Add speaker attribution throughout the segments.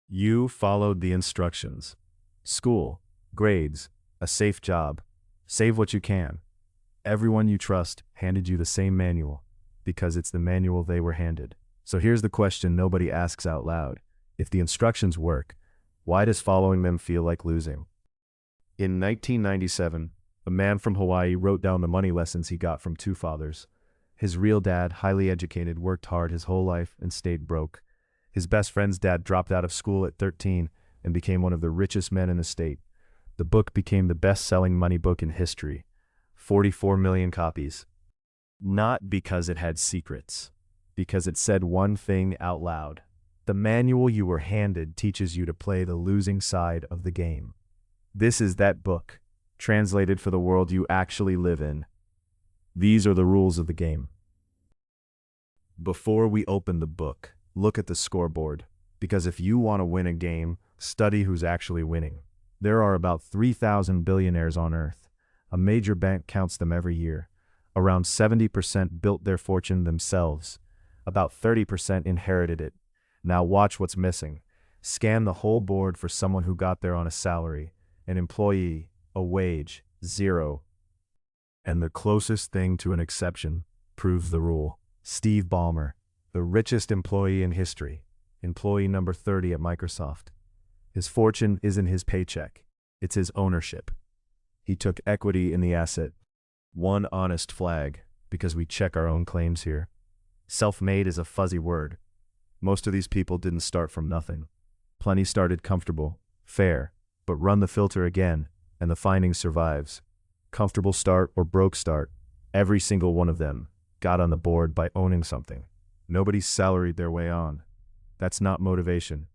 Speaker 1: You followed the instructions. School, grades, a safe job, save what you can. Everyone you trust handed you the same manual because it's the manual they were handed. So here's the question nobody asks out loud. If the instructions work, why does following them feel like losing? In 1997, a man from Hawaii wrote down the money lessons he got from two fathers. His real dad, highly educated, worked hard his whole life and stayed broke. His best friend's dad dropped out of school at 13 and became one of the richest men in the state. The book became the best-selling money book in history. 44 million copies. Not because it had secrets, because it said one thing out loud. The manual you were handed teaches you to play the losing side of the game. This is that book, translated for the world you actually live in. These are the rules of the game. Before we open the book, look at the scoreboard, because if you want to win a game, study who's actually winning. There are about 3,000 billionaires on Earth. A major bank counts them every year. Around 70% built their fortune themselves. About 30% inherited it. Now watch what's missing. Scan the whole board for someone who got there on a salary, an employee, a wage, zero. And the closest thing to an exception proves the rule. Steve Ballmer, the richest employee in history, employee number 30 at Microsoft. His fortune isn't his paycheck, it's his ownership. He took equity in the asset. One honest flag, because we check our own claims here. Self-made is a fuzzy word. Most of these people didn't start from nothing. Plenty started comfortable, fair, but run the filter again, and the finding survives. Comfortable start or broke start, every single one of them got on the board by owning something. Nobody salaried their way on. That's not motivation.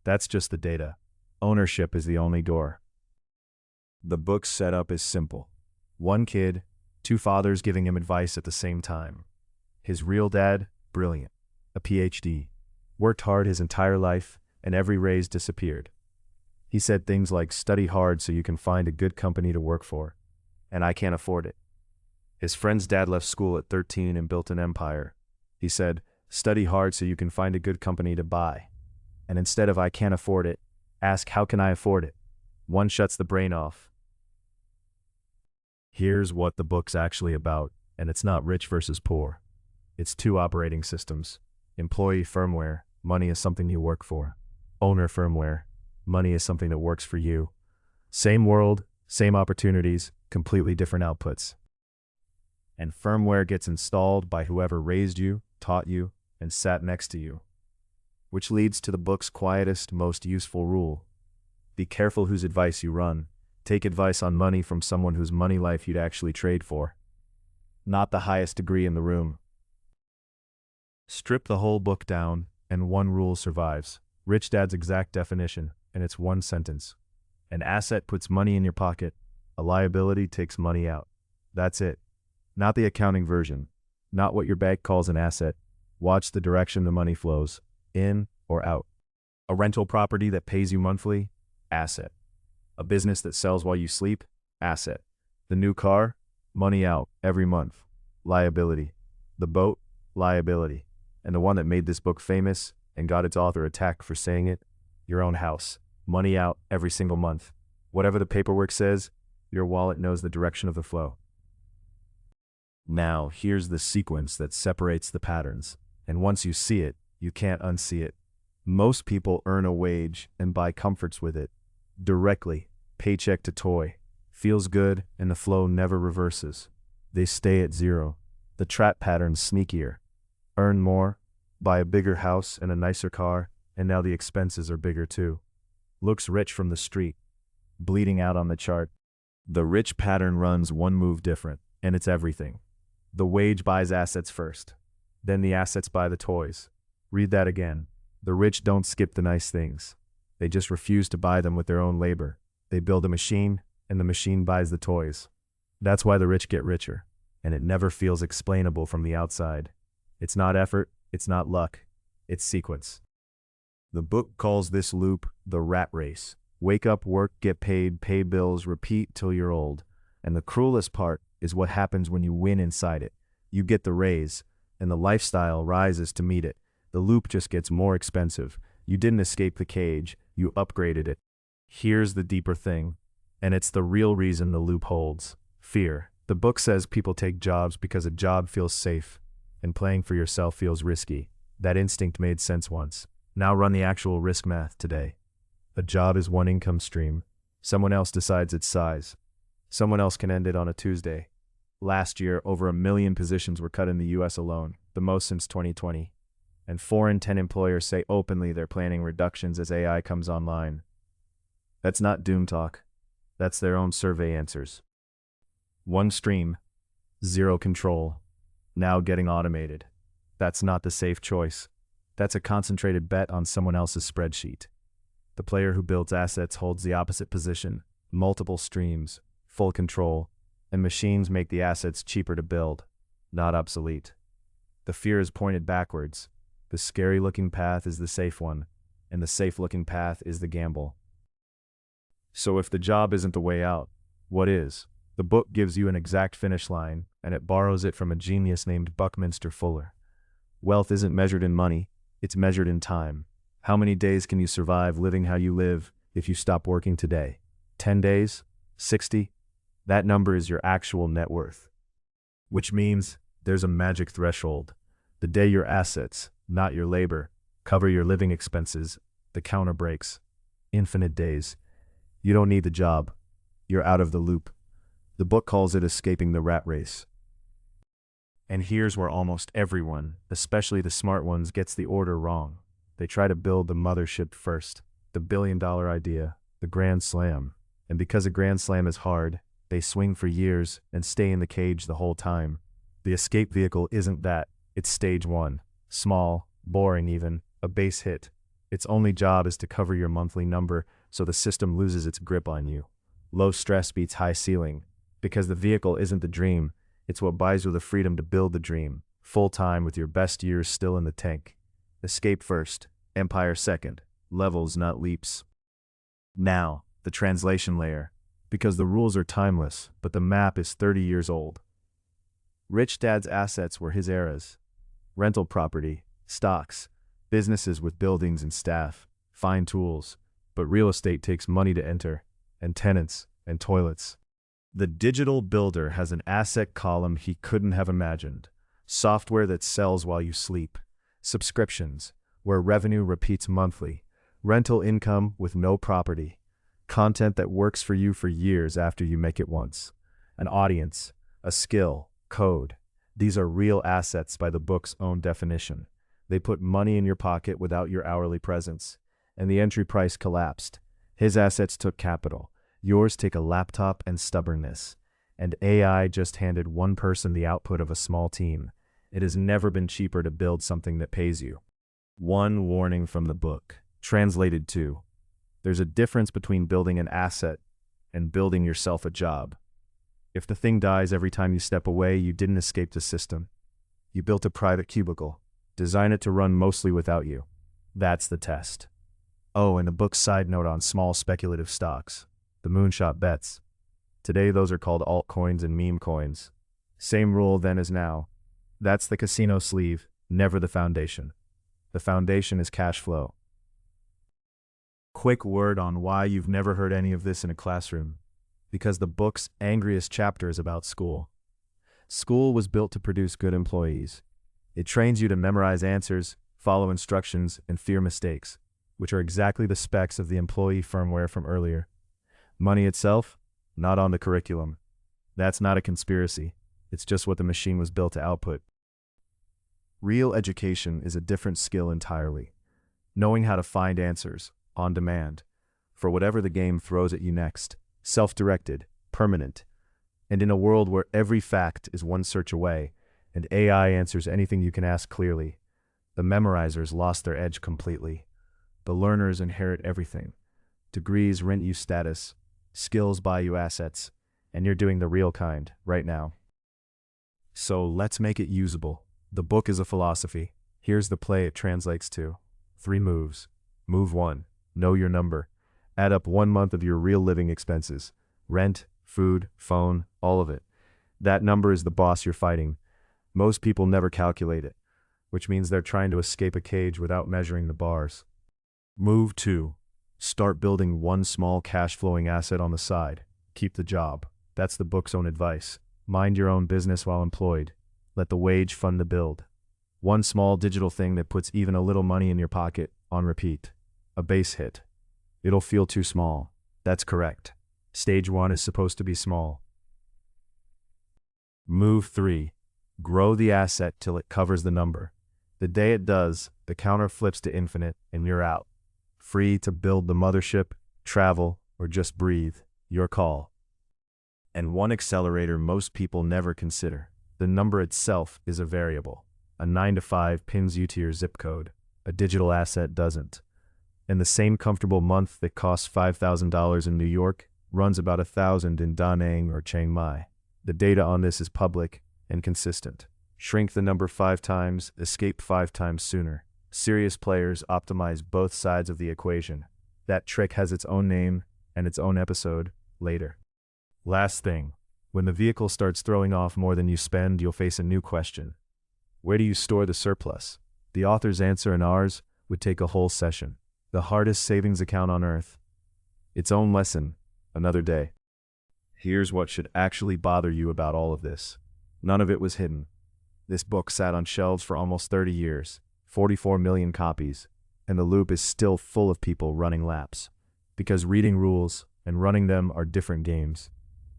Speaker 1: That's just the data. Ownership is the only door. The book's setup is simple. One kid, two fathers giving him advice at the same time. His real dad, brilliant, a PhD, worked hard his entire life, and every raise disappeared. He said things like, study hard so you can find a good company to work for, and I can't afford it. His friend's dad left school at 13 and built an empire. He said, study hard so you can find a good company to buy. And instead of I can't afford it, ask how can I afford it? One shuts the brain off. Here's what the book's actually about, and it's not rich versus poor. It's two operating systems. Employee firmware, money is something you work for. Owner firmware, money is something that works for you. Same world, same opportunities, completely different outputs. And firmware gets installed by whoever raised you, taught you, and sat next to you. Which leads to the book's quietest, most useful rule. Be careful whose advice you run. Take advice on money from someone whose money life you'd actually trade for. Not the highest degree in the room. Strip the whole book down, and one rule survives. Rich Dad's exact definition, and it's one sentence. An asset puts money in your pocket. A liability takes money out. That's it. Not the accounting version. Not what your bank calls an asset. Watch the direction the money flows, in or out. A rental property that pays you monthly, asset. A business that sells while you sleep, asset. The new car, money out every month, liability. The boat, liability. And the one that made this book famous and got its author attacked for saying it, your own house, money out every single month. Whatever the paperwork says, your wallet knows the direction of the flow. Now, here's the sequence that separates the patterns. And once you see it, you can't unsee it. Most people earn a wage and buy comforts with it. Directly, paycheck to toy. Feels good, and the flow never reverses. They stay at zero. The trap pattern's sneakier. Earn more, buy a bigger house and a nicer car, and now the expenses are bigger too. Looks rich from the street. Bleeding out on the chart. The rich pattern runs one move different, and it's everything. The wage buys assets first. Then the assets buy the toys. Read that again. The rich don't skip the nice things. They just refuse to buy them with their own labor. They build a machine, and the machine buys the toys. That's why the rich get richer, and it never feels explainable from the outside. It's not effort, it's not luck, it's sequence. The book calls this loop the rat race. Wake up, work, get paid, pay bills, repeat till you're old. And the cruelest part is what happens when you win inside it. You get the raise, and the lifestyle rises to meet it. The loop just gets more expensive. You didn't escape the cage, you upgraded it. Here's the deeper thing, and it's the real reason the loop holds: fear. The book says people take jobs because a job feels safe, and playing for yourself feels risky. That instinct made sense once. Now run the actual risk math today. A job is one income stream. Someone else decides its size. Someone else can end it on a Tuesday. Last year, over 1 million positions were cut in the US alone, the most since 2020. And 4 in 10 employers say openly they're planning reductions as AI comes online. That's not doom talk. That's their own survey answers. One stream, zero control, now getting automated. That's not the safe choice. That's a concentrated bet on someone else's spreadsheet. The player who builds assets holds the opposite position: multiple streams, full control, and machines make the assets cheaper to build, not obsolete. The fear is pointed backwards. The scary-looking path is the safe one, and the safe-looking path is the gamble. So if the job isn't the way out, what is? The book gives you an exact finish line, and it borrows it from a genius named Buckminster Fuller. Wealth isn't measured in money, it's measured in time. How many days can you survive living how you live if you stop working today? 10 days? 60? That number is your actual net worth. Which means there's a magic threshold. The day your assets, not your labor, cover your living expenses, the counter breaks. Infinite days. You don't need the job. You're out of the loop. The book calls it escaping the rat race. And here's where almost everyone, especially the smart ones, gets the order wrong. They try to build the mothership first, the billion-dollar idea, the grand slam. And because a grand slam is hard, they swing for years and stay in the cage the whole time. The escape vehicle isn't that. It's stage one. Small, boring even, a base hit. Its only job is to cover your monthly number so the system loses its grip on you. Low stress beats high ceiling. Because the vehicle isn't the dream, it's what buys you the freedom to build the dream, full-time with your best years still in the tank. Escape first, empire second, levels not leaps. Now, the translation layer. Because the rules are timeless, but the map is 30 years old. Rich Dad's assets were his era's. Rental property, stocks, businesses with buildings and staff, fine tools. But real estate takes money to enter, and tenants, and toilets. The digital builder has an asset column he couldn't have imagined. Software that sells while you sleep. Subscriptions, where revenue repeats monthly. Rental income with no property. Content that works for you for years after you make it once. An audience, a skill, code. These are real assets by the book's own definition. They put money in your pocket without your hourly presence. And the entry price collapsed. His assets took capital. Yours take a laptop and stubbornness. And AI just handed one person the output of a small team. It has never been cheaper to build something that pays you. One warning from the book. Translated to: there's a difference between building an asset and building yourself a job. If the thing dies every time you step away, you didn't escape the system. You built a private cubicle. Design it to run mostly without you. That's the test. Oh, and a book side note on small speculative stocks. The moonshot bets. Today those are called altcoins and meme coins. Same rule then as now. That's the casino sleeve, never the foundation. The foundation is cash flow. Quick word on why you've never heard any of this in a classroom. Because the book's angriest chapter is about school. School was built to produce good employees. It trains you to memorize answers, follow instructions, and fear mistakes, which are exactly the specs of the employee firmware from earlier. Money itself, not on the curriculum. That's not a conspiracy. It's just what the machine was built to output. Real education is a different skill entirely. Knowing how to find answers, on demand, for whatever the game throws at you next. Self-directed, permanent. And in a world where every fact is one search away, and AI answers anything you can ask clearly, the memorizers lost their edge completely. The learners inherit everything. Degrees rent you status. Skills buy you assets, and you're doing the real kind right now. So let's make it usable. The book is a philosophy. Here's the play it translates to. 3 moves. Move 1. Know your number. Add up 1 month of your real living expenses. Rent, food, phone, all of it. That number is the boss you're fighting. Most people never calculate it, which means they're trying to escape a cage without measuring the bars. Move 2. Start building one small cash flowing asset on the side. Keep the job. That's the book's own advice. Mind your own business while employed. Let the wage fund the build. One small digital thing that puts even a little money in your pocket, on repeat. A base hit. It'll feel too small. That's correct. Stage 1 is supposed to be small. Move 3. Grow the asset till it covers the number. The day it does, the counter flips to infinite and you're out. Free to build the mothership, travel, or just breathe. Your call. And one accelerator most people never consider. The number itself is a variable. A 9 to 5 pins you to your zip code. A digital asset doesn't. And the same comfortable month that costs $5,000 in New York runs about $1,000 in Da Nang or Chiang Mai. The data on this is public and consistent. Shrink the number 5 times, escape 5 times sooner. Serious players optimize both sides of the equation. That trick has its own name and its own episode later. Last thing, when the vehicle starts throwing off more than you spend, you'll face a new question. Where do you store the surplus? The author's answer and ours would take a whole session. The hardest savings account on earth. Its own lesson, another day. Here's what should actually bother you about all of this. None of it was hidden. This book sat on shelves for almost 30 years, 44 million copies, and the loop is still full of people running laps. Because reading rules and running them are different games.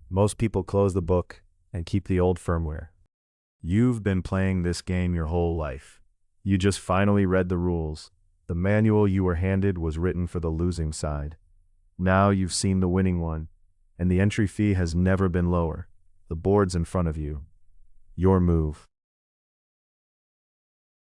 Speaker 1: Most people close the book and keep the old firmware. You've been playing this game your whole life. You just finally read the rules. The manual you were handed was written for the losing side. Now you've seen the winning one, and the entry fee has never been lower. The board's in front of you. Your move.